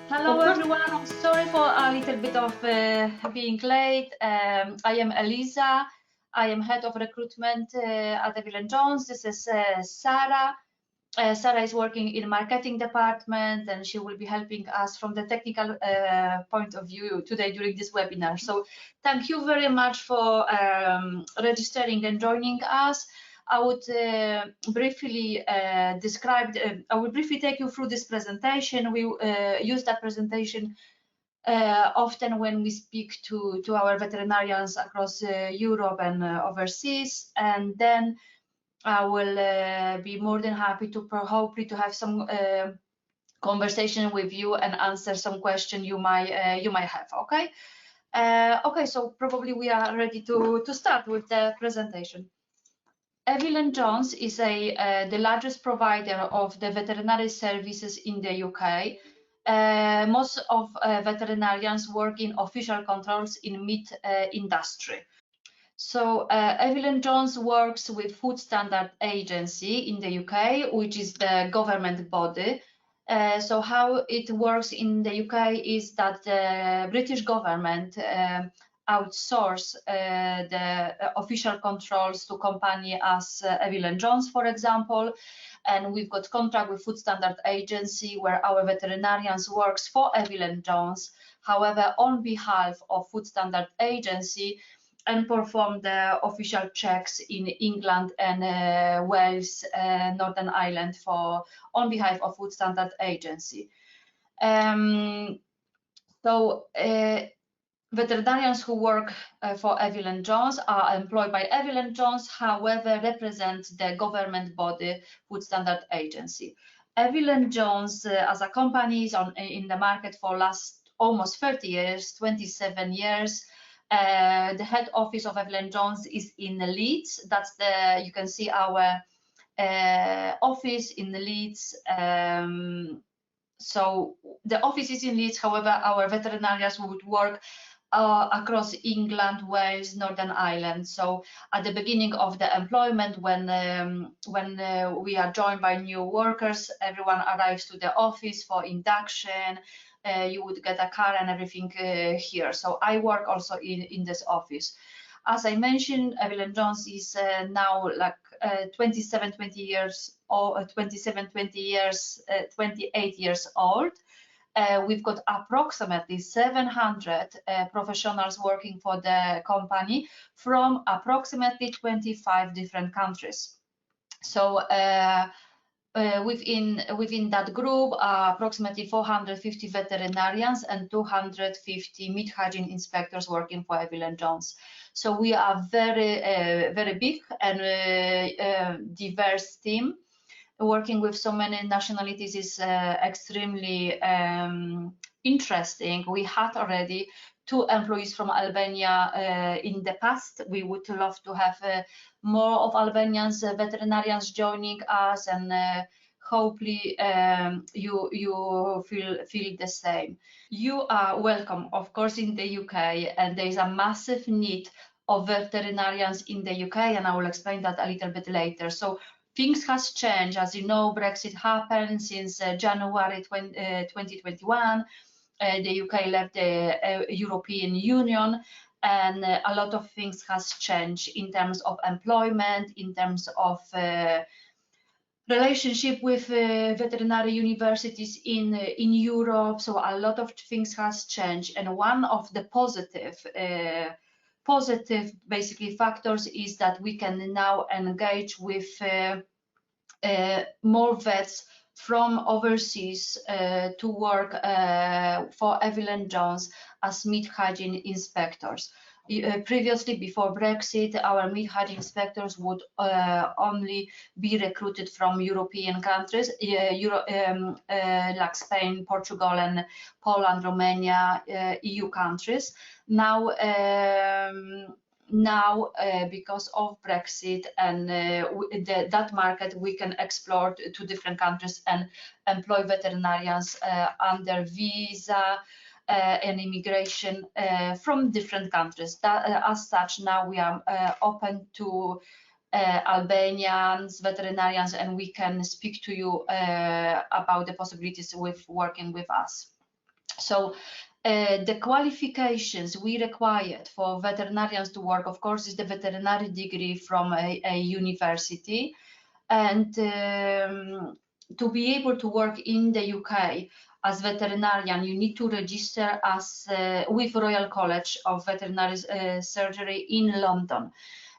Hello everyone, I'm sorry for a little bit of being late. I am Elisa, I am head of recruitment at Eville Jones. This is Sarah. Sarah is working in marketing department and she will be helping us from the technical point of view today during this webinar. So thank you very much for registering and joining us. I would briefly I will briefly take you through this presentation. We use that presentation often when we speak to our veterinarians across Europe and overseas, and then I will be more than happy to hopefully to have some conversation with you and answer some question you might have. Okay. Okay, so probably we are ready to start with the presentation. Eville Jones is the largest provider of the veterinary services in the UK. Most of veterinarians work in official controls in meat industry. So Eville Jones works with Food Standard Agency in the UK, which is the government body. So how it works in the UK is that the British government outsource the official controls to company as Eville Jones, for example, and we've got contract with Food Standard Agency where our veterinarians works for Eville Jones. However, on behalf of Food Standard Agency, and perform the official checks in England and Wales, Northern Ireland on behalf of Food Standard Agency. Veterinarians who work for Eville Jones are employed by Eville Jones, however, represent the government body, Food Standard Agency. Eville Jones as a company is in the market for last almost 30 years, 27 years. The head office of Eville Jones is in Leeds. That's you can see our office in Leeds. So the office is in Leeds, however, our veterinarians would work across England, Wales, Northern Ireland. So at the beginning of the employment, when we are joined by new workers, everyone arrives to the office for induction. You would get a car and everything here. So I work also in this office. As I mentioned, Eville Jones is now like 28 years old. We've got approximately 700 professionals working for the company from approximately 25 different countries. So within that group are approximately 450 veterinarians and 250 meat hygiene inspectors working for Eville Jones. So we are very big and diverse team. Working with so many nationalities is extremely interesting. We had already 2 employees from Albania in the past. We would love to have more of Albanians veterinarians joining us, and hopefully you feel the same. You are welcome, of course, in the UK, and there is a massive need of veterinarians in the UK, and I will explain that a little bit later. So things has changed. As you know, Brexit happened since January 2021. The UK left the European Union, and a lot of things has changed in terms of employment, in terms of relationship with veterinary universities in Europe. So a lot of things has changed, and one of the positive basically factors is that we can now engage with more vets from overseas to work for Eville Jones as meat hygiene inspectors. Previously, before Brexit, our meat hygiene inspectors would only be recruited from European countries, like Spain, Portugal, and Poland, Romania, EU countries. Now, because of Brexit and that market, we can explore to different countries and employ veterinarians under visa and immigration from different countries. As such, now we are open to Albanians, veterinarians, and we can speak to you about the possibilities with working with us. So the qualifications we required for veterinarians to work, of course, is the veterinary degree from a university. And to be able to work in the UK as veterinarian, you need to register as with Royal College of Veterinary Surgery in London.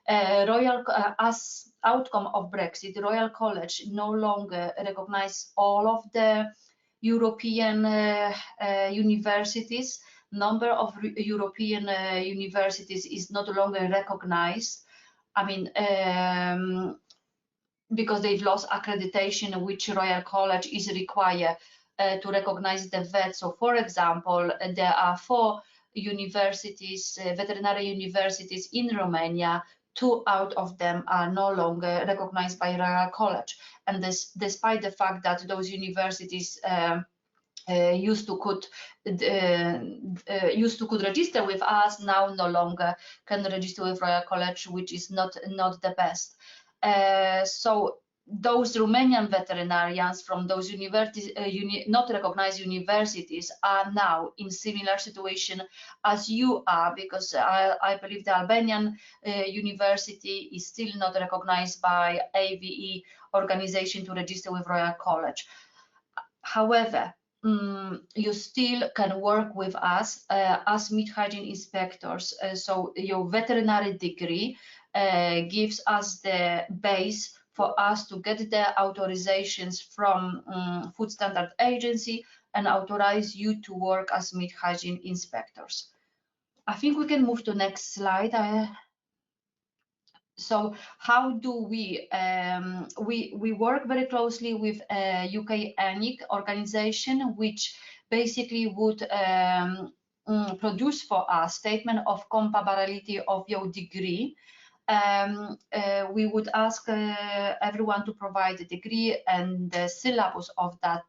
As outcome of Brexit, Royal College no longer recognize all of the European universities. Number of European universities is not longer recognized. I mean, because they've lost accreditation, which Royal College is required to recognize the vet. So, for example, there are 4 universities, veterinary universities in Romania. 2 out of them are no longer recognized by Royal College, and this, despite the fact that those universities used to could register with us, now no longer can register with Royal College, which is not the best. So those Romanian veterinarians from those not recognized universities are now in similar situation as you are, because I believe the Albanian university is still not recognized by AVE organization to register with Royal College. However, you still can work with us as meat hygiene inspectors. So your veterinary degree gives us the base for us to get the authorizations from Food Standard Agency and authorize you to work as meat hygiene inspectors. I think we can move to next slide. So how do we work very closely with a UK ENIC organization, which basically would produce for us statement of comparability of your degree. We would ask everyone to provide the degree and the syllabus of that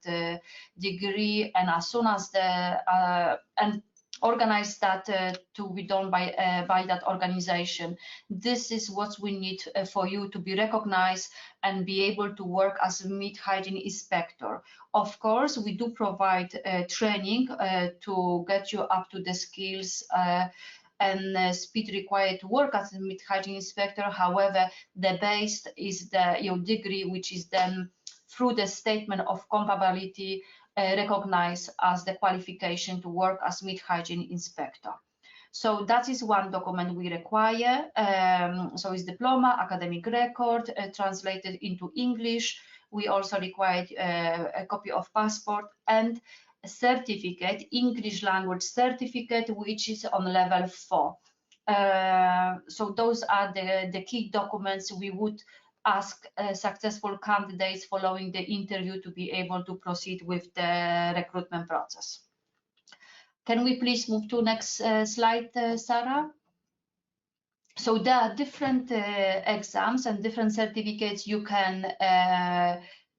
degree, and as soon as and organize that to be done by that organization. This is what we need for you to be recognized and be able to work as a meat hygiene inspector. Of course, we do provide training to get you up to the skills and speed required to work as a meat hygiene inspector. However, the base is your degree, which is then through the statement of comparability recognized as the qualification to work as meat hygiene inspector. So that is one document we require. So it's diploma, academic record, translated into English. We also require a copy of passport and a certificate, English language certificate, which is on level 4. So those are the key documents we would ask successful candidates following the interview to be able to proceed with the recruitment process. Can we please move to next slide, Sarah? So there are different exams and different certificates you can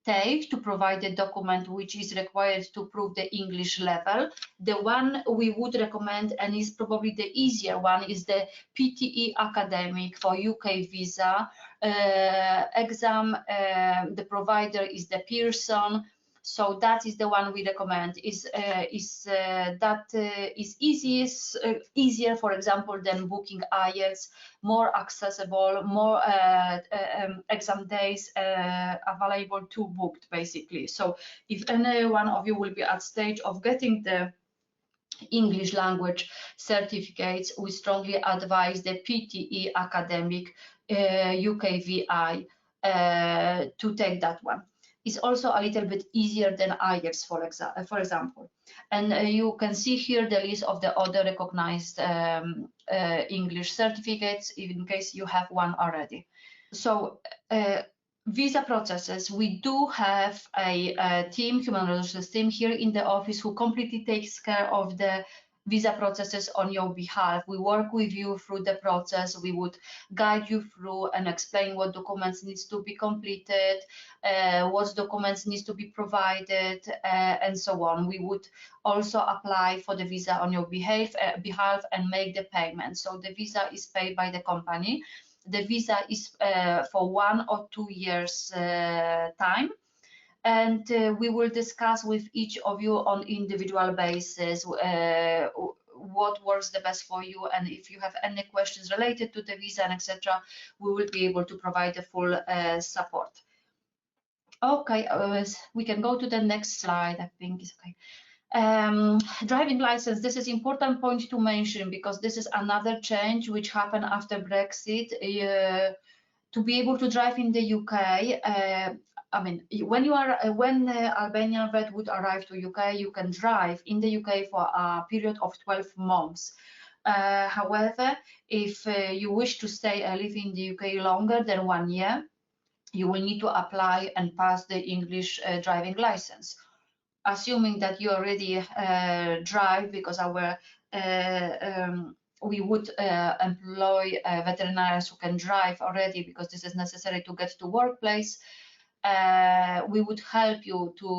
take to provide a document which is required to prove the English level. The one we would recommend, and is probably the easier one, is the PTE academic for UK visa exam. The provider is the Pearson. So that is the one we recommend. That is easier, for example, than booking IELTS, more accessible, more exam days available to booked, basically. So if any one of you will be at stage of getting the English language certificates, we strongly advise the PTE academic UKVI to take that one. Is also a little bit easier than IELTS, for example. And you can see here the list of the other recognized English certificates, in case you have one already. So visa processes, we do have a team, human resources team here in the office who completely takes care of the visa processes on your behalf. We work with you through the process. We would guide you through and explain what documents needs to be completed, what documents needs to be provided, and so on. We would also apply for the visa on your behalf and make the payment. So the visa is paid by the company. The visa is for 1 or 2 years time. and we will discuss with each of you on individual basis what works the best for you, and if you have any questions related to the visa and etc., we will be able to provide the full support. Okay, we can go to the next slide. I think it's okay. Driving license, this is important point to mention because this is another change which happened after Brexit. To be able to drive in the UK, I mean, when Albanian vet would arrive to UK, you can drive in the UK for a period of 12 months. However, if you wish to stay and live in the UK longer than 1 year, you will need to apply and pass the English driving license. Assuming that you already drive, because we would employ veterinarians who can drive already, because this is necessary to get to workplace. We would help you to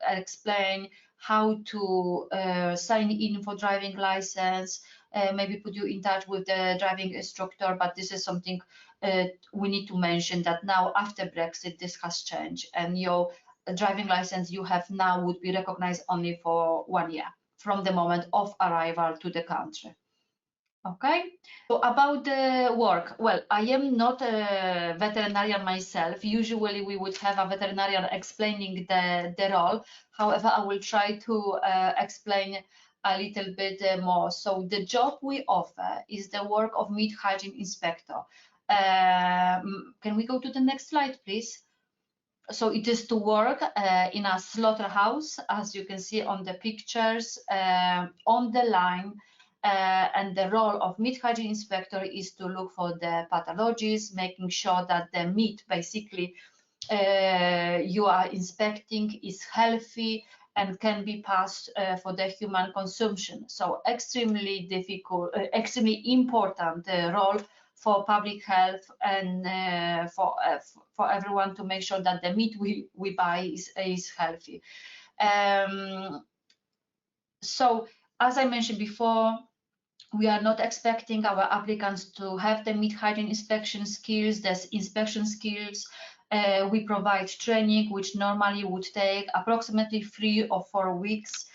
explain how to sign in for driving license, maybe put you in touch with the driving instructor, but this is something we need to mention, that now after Brexit this has changed, and your driving license you have now would be recognized only for 1 year from the moment of arrival to the country. Okay, so about the work, well, I am not a veterinarian myself. Usually we would have a veterinarian explaining the role. However, I will try to explain a little bit more. So the job we offer is the work of meat hygiene inspector. Can we go to the next slide, please? So it is to work in a slaughterhouse, as you can see on the pictures, on the line. And the role of meat hygiene inspector is to look for the pathologies, making sure that the meat basically you are inspecting is healthy and can be passed for the human consumption. So extremely difficult, extremely important role for public health and for everyone to make sure that the meat we buy is healthy. So as I mentioned before, we are not expecting our applicants to have the meat hygiene inspection skills, the inspection skills. We provide training, which normally would take approximately 3 or 4 weeks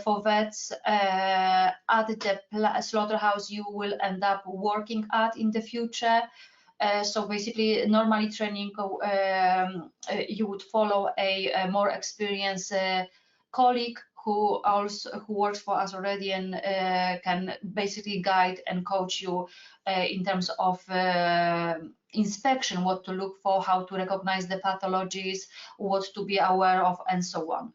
for vets at the slaughterhouse you will end up working at in the future. So basically, normally training, you would follow a more experienced colleague who works for us already and can basically guide and coach you in terms of inspection, what to look for, how to recognize the pathologies, what to be aware of, and so on.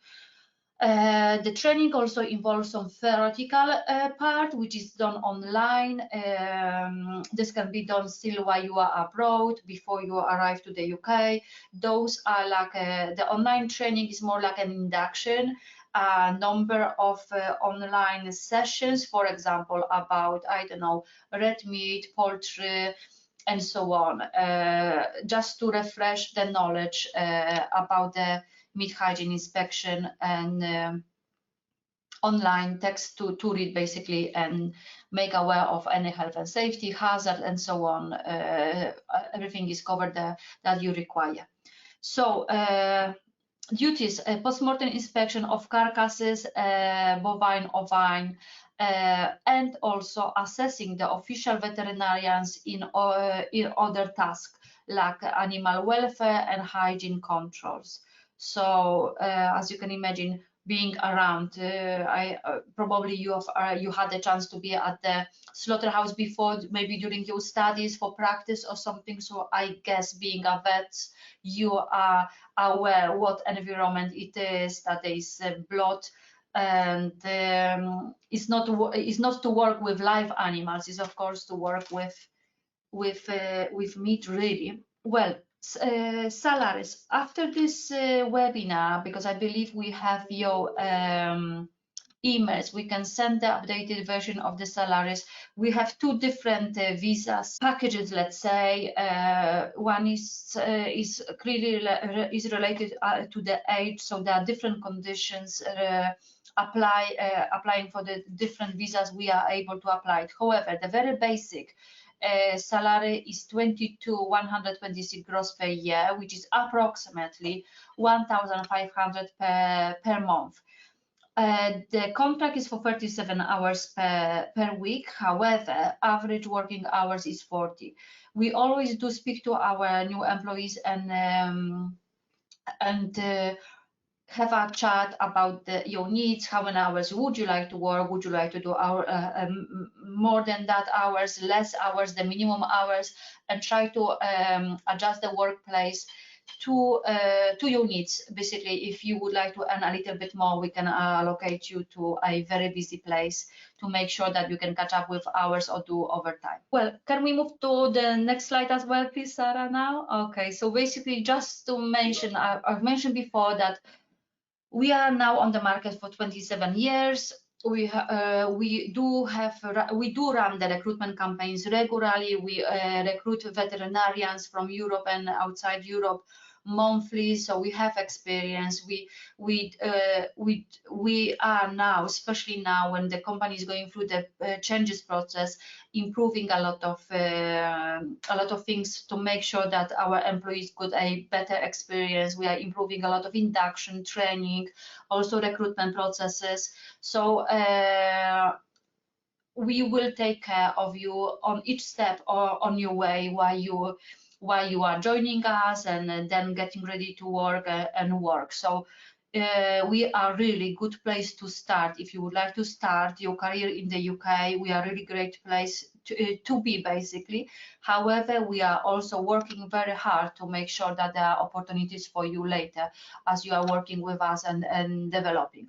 The training also involves some theoretical part, which is done online. This can be done still while you are abroad, before you arrive to the UK. Those are like the online training is more like an induction. A number of online sessions, for example, about, I don't know, red meat, poultry, and so on, just to refresh the knowledge about the meat hygiene inspection, and online text to read basically and make aware of any health and safety hazard and so on. Everything is covered that you require. So duties: post-mortem inspection of carcasses, bovine, ovine, and also assessing the official veterinarians in other tasks like animal welfare and hygiene controls. So as you can imagine, being around, probably you had a chance to be at the slaughterhouse before, maybe during your studies for practice or something. So I guess, being a vet, you are aware what environment it is, that there is blood, and it's not to work with live animals. It's of course to work with meat, really. Well, salaries. After this webinar, because I believe we have your emails, we can send the updated version of the salaries. We have 2 different visas packages, let's say. One is clearly related to the age, so there are different conditions applying for the different visas we are able to apply. However, the very basic salary is 22,126 gross per year, which is approximately 1,500 per month. The contract is for 37 hours per week. However, average working hours is 40. We always do speak to our new employees and have a chat about your needs. How many hours would you like to work? Would you like to do more than that hours, less hours, the minimum hours, and try to adjust the workplace to your needs. Basically, if you would like to earn a little bit more, we can allocate you to a very busy place to make sure that you can catch up with hours or do overtime. Well, can we move to the next slide as well, please, Sarah, now? Okay, so basically just to mention, I've mentioned before that we are now on the market for 27 years. We do run the recruitment campaigns regularly. We recruit veterinarians from Europe and outside Europe monthly, so we have experience. We are now, especially now when the company is going through the changes process, improving a lot of things to make sure that our employees get a better experience. We are improving a lot of induction training, also recruitment processes. So we will take care of you on each step or on your way while you are joining us and then getting ready to work and work. So we are really good place to start. If you would like to start your career in the UK, we are a really great place to be, basically. However, we are also working very hard to make sure that there are opportunities for you later as you are working with us and developing.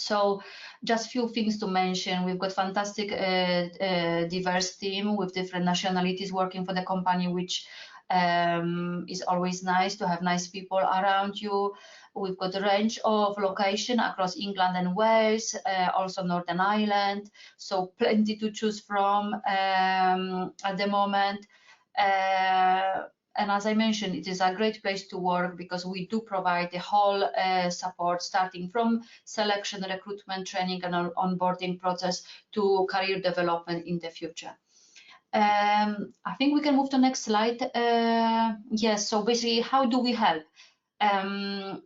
So just few things to mention. We've got fantastic diverse team with different nationalities working for the company, which is always nice to have nice people around you. We've got a range of location across England and Wales, also Northern Ireland, so plenty to choose from at the moment. And as I mentioned, it is a great place to work because we do provide the whole support, starting from selection, recruitment, training, and onboarding process to career development in the future. I think we can move to the next slide. Yes, so basically, how do we help?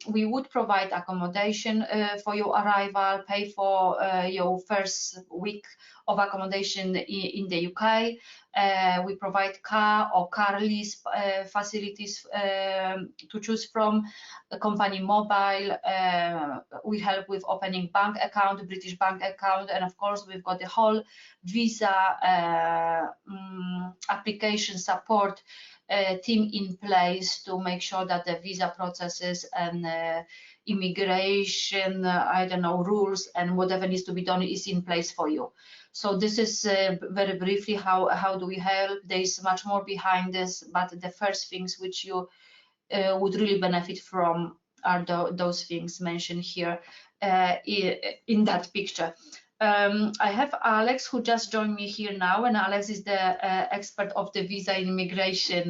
We would provide accommodation for your arrival, pay for your first week of accommodation in the UK. We provide car or car lease facilities to choose from, a company mobile. We help with opening bank account, British bank account, and of course we've got the whole visa application support team in place to make sure that the visa processes and immigration, I don't know, rules and whatever needs to be done is in place for you. So this is very briefly how do we help. There is much more behind this, but the first things which you would really benefit from are those things mentioned here in that picture. I have Alex, who just joined me here now, and Alex is the expert of the visa and immigration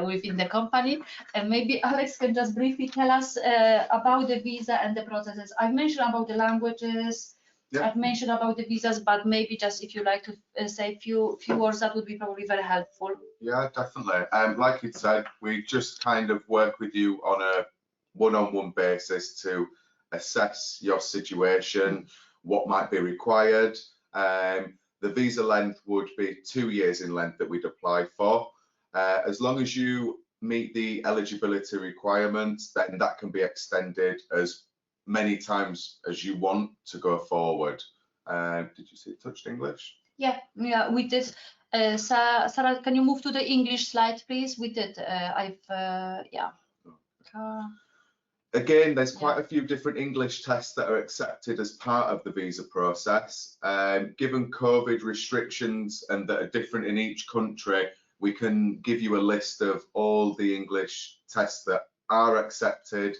within the company. And maybe Alex can just briefly tell us about the visa and the processes. I've mentioned about the languages, yeah. I've mentioned about the visas, but maybe just if you like to say a few words, that would be probably very helpful. Yeah, definitely. Like you said, we just kind of work with you on a one-on-one basis to assess your situation, what might be required. The visa length would be 2 years in length that we'd apply for. As long as you meet the eligibility requirements, then that can be extended as many times as you want to go forward. Did you see it touched English? Yeah, we did. Sarah, can you move to the English slide, please? We did. Yeah. Again, there's quite a few different English tests that are accepted as part of the visa process. Given COVID restrictions and that are different in each country, we can give you a list of all the English tests that are accepted,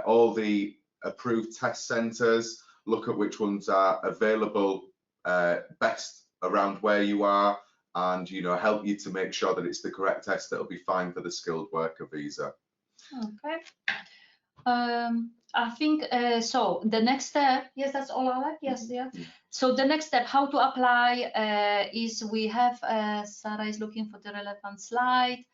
all the approved test centres, look at which ones are available best around where you are, and help you to make sure that it's the correct test that will be fine for the skilled worker visa. Okay. I think so. The next step, yes, that's all, Alec. Yes, yeah. So the next step, how to apply, is we have Sarah is looking for the relevant slide.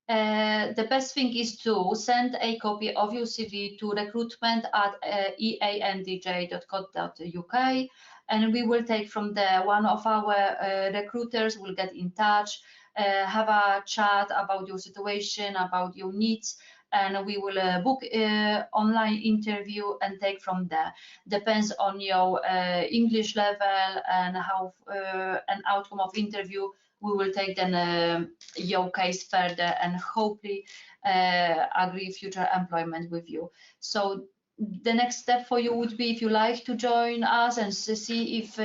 The best thing is to send a copy of your CV to recruitment@eandj.co.uk, and we will take from there. One of our recruiters will get in touch, have a chat about your situation, about your needs, and we will book online interview and take from there. Depends on your English level and how an outcome of interview. We will take then your case further and hopefully agree future employment with you. So the next step for you would be, if you like to join us and see if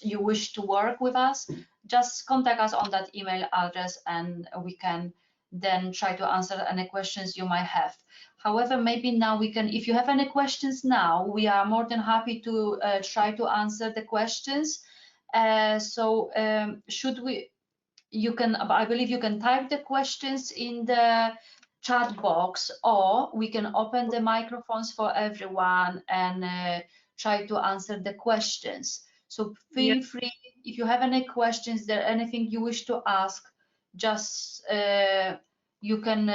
you wish to work with us, just contact us on that email address and we can then try to answer any questions you might have. However, maybe now we can, if you have any questions now, we are more than happy to try to answer the questions. Should we, you can, I believe you can type the questions in the chat box, or we can open the microphones for everyone and try to answer the questions. So feel free, if you have any questions, there anything you wish to ask, just you can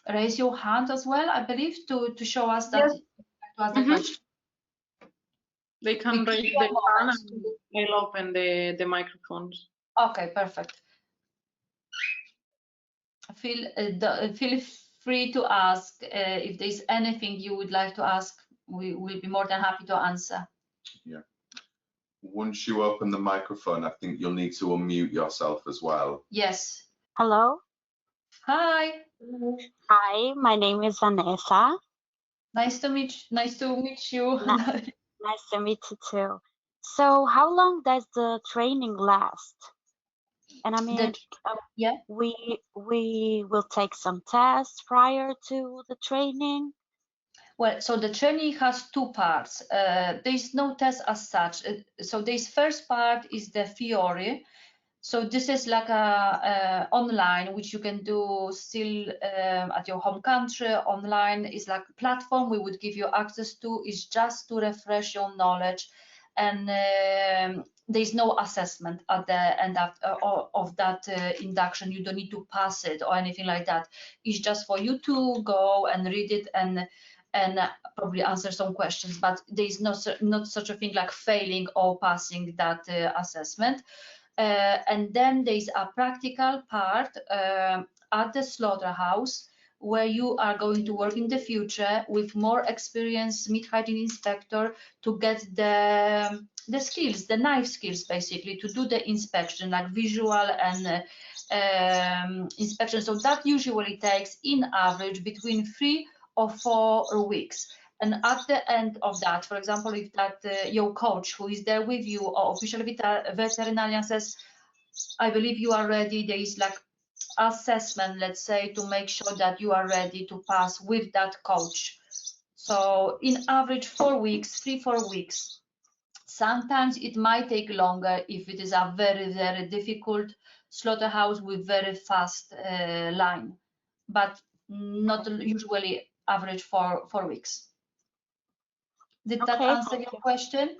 raise your hand as well, I believe, to show us that to ask the question. They can raise the hand and I'll open the microphones. Okay, perfect. Feel free to ask if there's anything you would like to ask. We will be more than happy to answer. Yeah. Once you open the microphone, I think you'll need to unmute yourself as well. Yes. Hello. Hi. Hi, my name is Vanessa. Nice to meet you. Nice to meet you too. So how long does the training last? And I mean, yeah, we will take some tests prior to the training. Well, so the training has two parts. There's no test as such. So this first part is the theory. So this is like a online, which you can do still at your home country. Online is like a platform we would give you access to. Is just to refresh your knowledge, and there's no assessment at the end of that induction. You don't need to pass it or anything like that. It's just for you to go and read it and probably answer some questions. But there is not such a thing like failing or passing that assessment. And then there's a practical part at the slaughterhouse, where you are going to work in the future with more experienced meat hygiene inspector to get the skills, the knife skills, basically, to do the inspection, like visual and inspection. So that usually takes, in average, between 3 or 4 weeks. And at the end of that, for example, if that your coach who is there with you or official veterinarian says, I believe you are ready, there is like assessment, let's say, to make sure that you are ready to pass with that coach. So in average 4 weeks, 3-4 weeks. Sometimes it might take longer if it is a very, very difficult slaughterhouse with very fast line, but not usually average 4 weeks. Did that answer your question?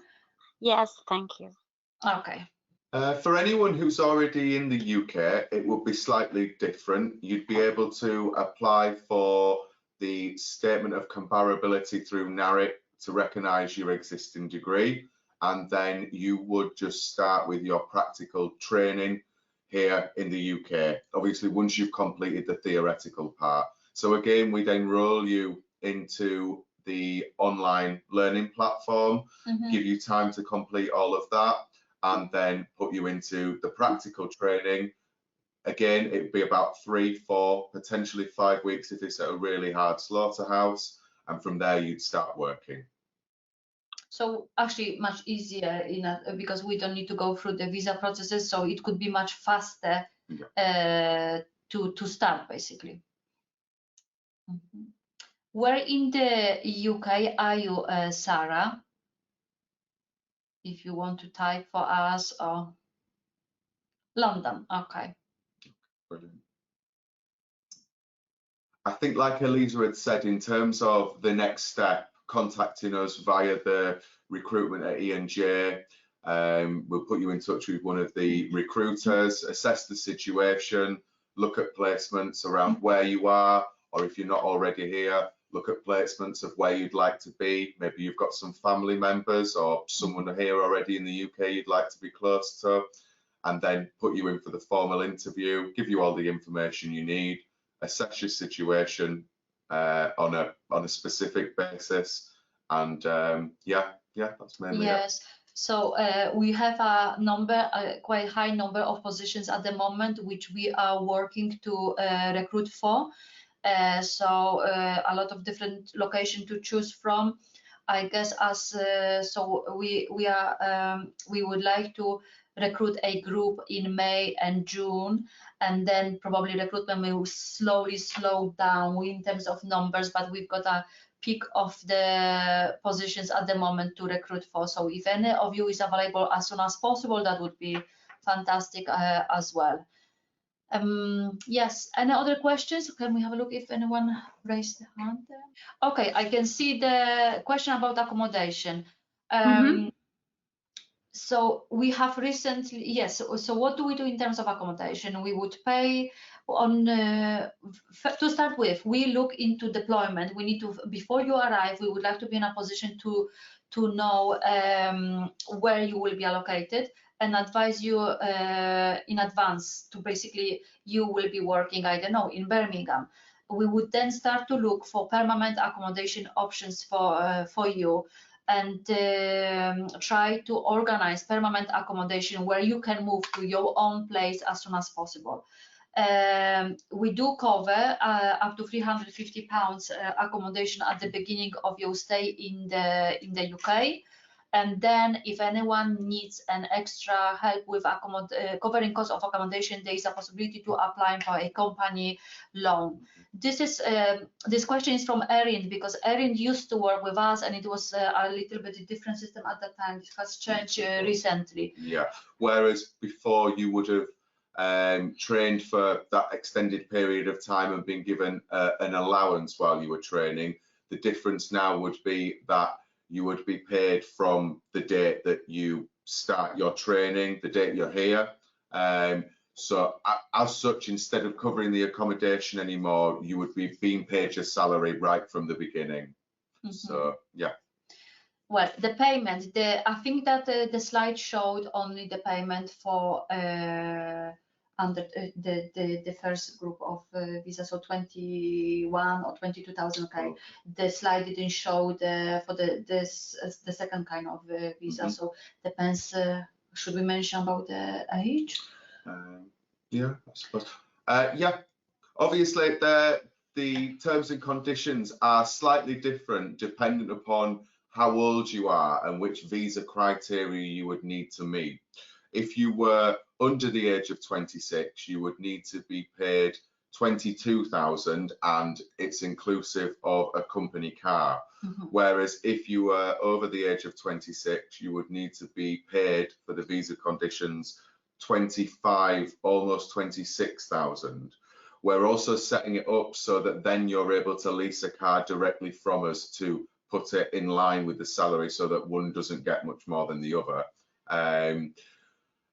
Yes, thank you. Okay. For anyone who's already in the UK, it would be slightly different. You'd be able to apply for the statement of comparability through NARIC to recognise your existing degree, and then you would just start with your practical training here in the UK. Obviously, once you've completed the theoretical part. So again, we'd enrol you into the online learning platform, give you time to complete all of that, and then put you into the practical training. Again, it'd be about 3, 4, potentially 5 weeks if it's at a really hard slaughterhouse, and from there you'd start working. So actually much easier because we don't need to go through the visa processes, so it could be much faster to start, basically. Where in the UK are you, Sarah? If you want to type for us, or London, okay. Brilliant. I think, like Elisa had said, in terms of the next step, contacting us via the recruitment at E&J, we'll put you in touch with one of the recruiters, assess the situation, look at placements around where you are, or if you're not already here, look at placements of where you'd like to be. Maybe you've got some family members or someone here already in the UK you'd like to be close to, and then put you in for the formal interview, give you all the information you need, assess your situation on a specific basis, and yeah, that's mainly yes. it. So we have a quite high number of positions at the moment, which we are working to recruit for. So a lot of different locations to choose from. I guess so we would like to recruit a group in May and June, and then probably recruitment will slowly slow down in terms of numbers, but we've got a peak of the positions at the moment to recruit for. So if any of you is available as soon as possible, that would be fantastic as well. Yes, any other questions? Can we have a look if anyone raised the hand there? Okay, I can see the question about accommodation. So we have recently, yes, so what do we do in terms of accommodation? We would pay on, to start with, we look into deployment. We need to, before you arrive, we would like to be in a position to know where you will be allocated and advise you in advance to basically, you will be working, I don't know, in Birmingham. We would then start to look for permanent accommodation options for you, and try to organize permanent accommodation where you can move to your own place as soon as possible. We do cover up to £350 accommodation at the beginning of your stay in the UK. And then if anyone needs an extra help with covering cost of accommodation, there is a possibility to apply for a company loan. This question is from Erin, because Erin used to work with us and it was a little bit different system at that time. It has changed recently. Yeah, whereas before you would have trained for that extended period of time and been given an allowance while you were training. The difference now would be that you would be paid from the date that you start your training, the date you're here. So as such, instead of covering the accommodation anymore, you would be being paid your salary right from the beginning. So yeah. Well, the payment, I think that the slide showed only the payment for under the first group of visas, so 21 or 22,000. Okay, the slide didn't show the second kind of visa. So depends. Should we mention about the age? Yeah, I suppose. Yeah, obviously the terms and conditions are slightly different dependent upon how old you are and which visa criteria you would need to meet. If you were under the age of 26, you would need to be paid 22,000, and it's inclusive of a company car. Whereas if you were over the age of 26, you would need to be paid for the visa conditions 25, almost 26,000. We're also setting it up so that then you're able to lease a car directly from us to put it in line with the salary so that one doesn't get much more than the other.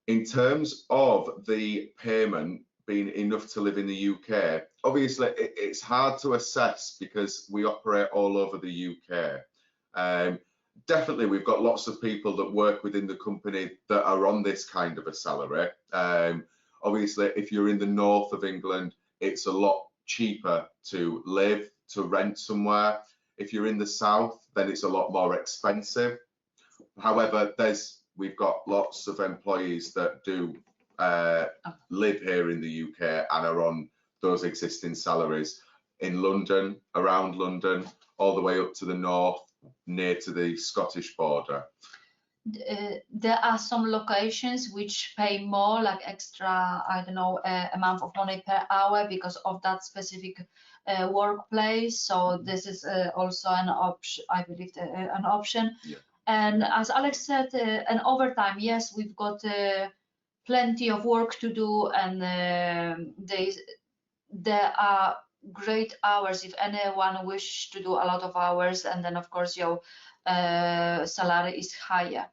In terms of the payment being enough to live in the UK, obviously it's hard to assess because we operate all over the UK. Definitely we've got lots of people that work within the company that are on this kind of a salary. Obviously if you're in the north of England, it's a lot cheaper to live, to rent somewhere. If you're in the south, then it's a lot more expensive. However, we've got lots of employees that do live here in the UK and are on those existing salaries in London, around London, all the way up to the north, near to the Scottish border. There are some locations which pay more, like extra, I don't know, amount of money per hour because of that specific workplace. So this is also an option, I believe, an option. Yeah. And as Alex said, an overtime, yes, we've got plenty of work to do, and there are great hours if anyone wish to do a lot of hours, and then of course your salary is higher.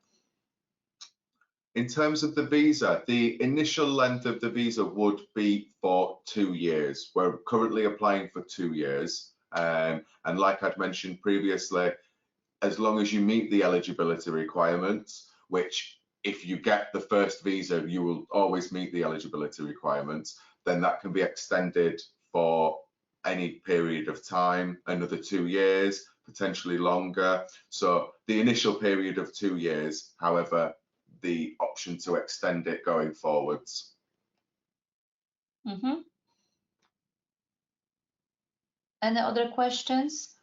In terms of the visa, the initial length of the visa would be for 2 years. We're currently applying for 2 years. And like I'd mentioned previously, as long as you meet the eligibility requirements, which if you get the first visa, you will always meet the eligibility requirements, then that can be extended for any period of time, another 2 years, potentially longer. So the initial period of 2 years, however, the option to extend it going forwards. Mm-hmm. Any other questions?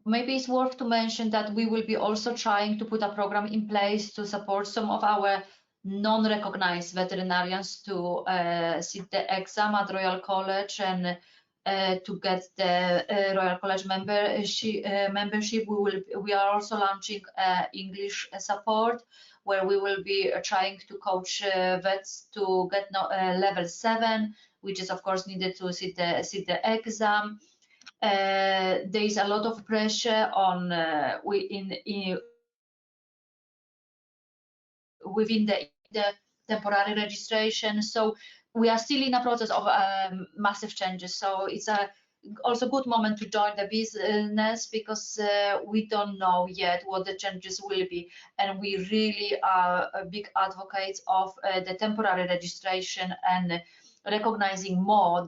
Maybe it's worth to mention that we will be also trying to put a program in place to support some of our non-recognized veterinarians to sit the exam at Royal College and to get the Royal College membership. We are also launching English support, where we will be trying to coach vets to get level 7, which is of course needed to sit the exam. There is a lot of pressure on within the temporary registration, so we are still in a process of massive changes. So it's also good moment to join the business, because we don't know yet what the changes will be, and we really are big advocates of the temporary registration and recognizing more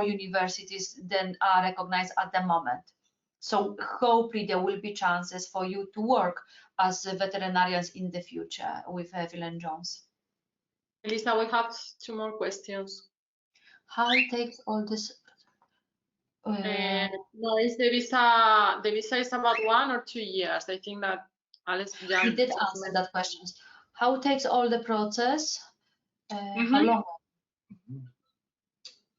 universities than are recognized at the moment. So hopefully there will be chances for you to work as veterinarians in the future with Eville Jones. Elisa, we have 2 more questions. How it takes all this? No, is the visa. The visa is about 1 or 2 years. I think that Alex. We did answer that question. How it takes all the process? How long?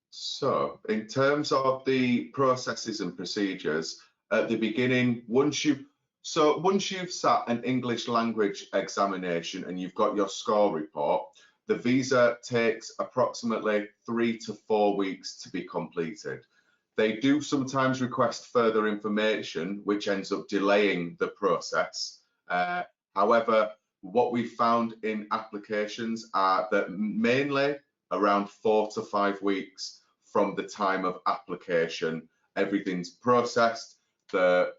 So in terms of the processes and procedures, at the beginning, once you've sat an English language examination and you've got your score report, the visa takes approximately 3 to 4 weeks to be completed. They do sometimes request further information, which ends up delaying the process. However, what we found in applications are that mainly around 4 to 5 weeks from the time of application, everything's processed, the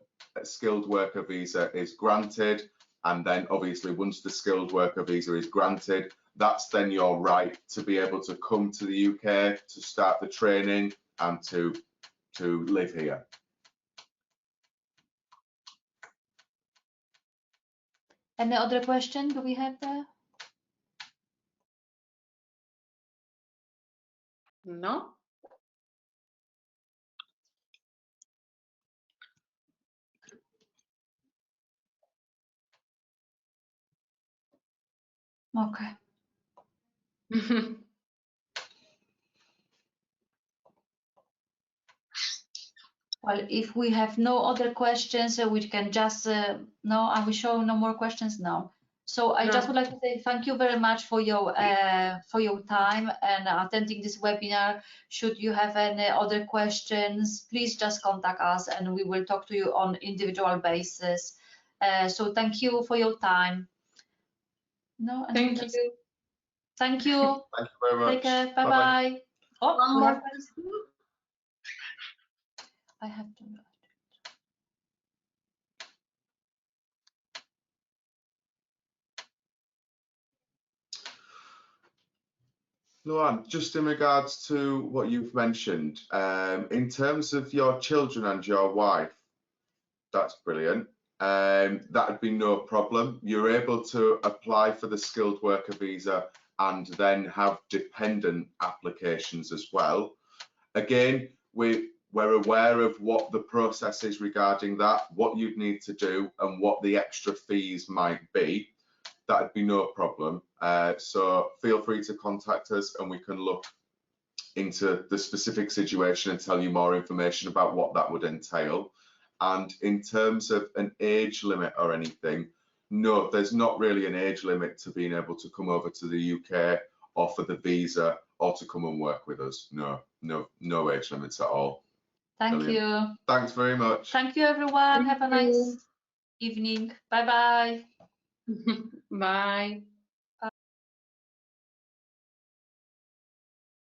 skilled worker visa is granted, and then obviously once the skilled worker visa is granted, that's then your right to be able to come to the UK, to start the training and to live here. Any other question do we have there? No. Okay. Well, if we have no other questions, we can just no. I will show no more questions now. So I just would like to say thank you very much for your time and attending this webinar. Should you have any other questions, please just contact us and we will talk to you on individual basis. So thank you for your time. No, Thank you. Thank you. Thank you very much. Take care. Bye bye. Oh, One more. I have to. Luan, just in regards to what you've mentioned, in terms of your children and your wife, that's brilliant. That would be no problem. You're able to apply for the skilled worker visa and then have dependent applications as well. Again, we're aware of what the process is regarding that, what you'd need to do and what the extra fees might be. That'd be no problem. So feel free to contact us and we can look into the specific situation and tell you more information about what that would entail. And in terms of an age limit or anything, no, there's not really an age limit to being able to come over to the UK or for the visa or to come and work with us. No age limits at all. Thank Brilliant. you. Thanks very much. Thank you, everyone. Thank Have a nice evening. Bye-bye. Bye.